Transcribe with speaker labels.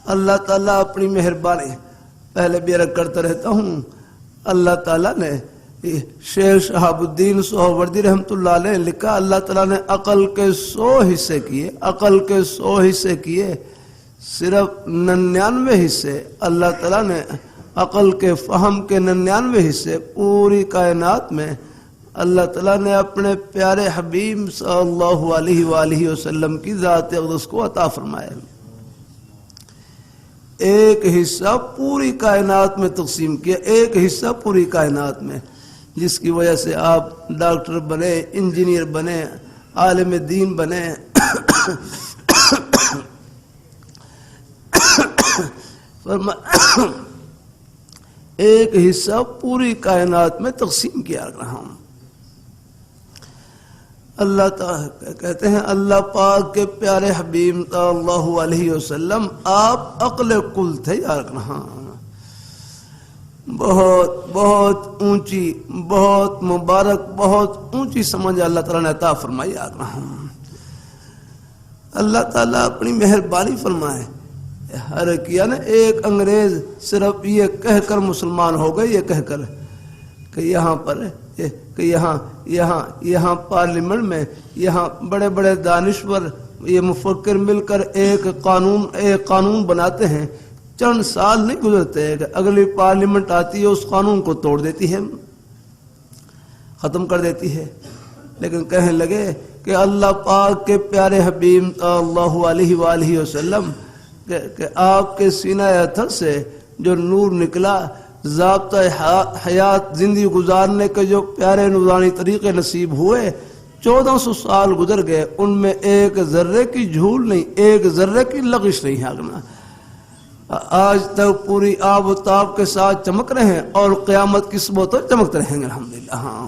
Speaker 1: اللہ تعالیٰ اپنی مہربانی، پہلے بھی عرض کرتا رہتا ہوں، اللہ تعالیٰ نے شیخ شہاب الدین سہروردی رحمۃ اللہ علیہ لکھا، اللہ تعالیٰ نے عقل کے 100 حصے کیے، عقل کے 100 حصے کیے، صرف 99 حصے اللہ تعالیٰ نے عقل کے فہم کے 99 حصے پوری کائنات میں اللہ تعالیٰ نے اپنے پیارے حبیب صلی اللہ علیہ وآلہ وسلم کی ذات اقدس کو عطا فرمایا۔ ایک حصہ پوری کائنات میں تقسیم کیا، ایک حصہ پوری کائنات میں، جس کی وجہ سے آپ ڈاکٹر بنے، انجینئر بنے، عالم دین بنے، ایک حصہ پوری کائنات میں تقسیم کیا رہا ہوں۔ اللہ تعالیٰ کہتے ہیں اللہ پاک کے پیارے حبیب صلی اللہ علیہ وسلم آپ عقل کل تھے یاد رہا، بہت بہت اونچی، بہت مبارک، بہت اونچی سمجھ اللہ تعالیٰ نے عطا فرمائی یاد رہا۔ اللہ تعالیٰ اپنی مہربانی فرمائے، ہر کیا نا ایک انگریز صرف یہ کہہ کر مسلمان ہو گئے، یہ کہہ کر کہ یہاں پر کہ یہاں پارلیمنٹ میں یہاں بڑے بڑے دانشور یہ مفکر مل کر ایک قانون بناتے ہیں، چند سال نہیں گزرتے کہ اگلی پارلیمنٹ آتی ہے اس قانون کو توڑ دیتی ہے، ختم کر دیتی ہے۔ لیکن کہنے لگے کہ اللہ پاک کے پیارے حبیب صلی اللہ علیہ وآلہ وسلم کہ آپ کے سینہ اطہر سے جو نور نکلا، ضابطہ حیات زندگی گزارنے کے جو پیارے نورانی طریقے نصیب ہوئے، 1400 سال گزر گئے، ان میں ایک ذرے کی جھول نہیں، ایک ذرے کی لغش نہیں ہے، آج تک پوری آب و تاب کے ساتھ چمک رہے ہیں اور قیامت کی صبح تک چمکتے رہیں گے الحمدللہ۔ ہاں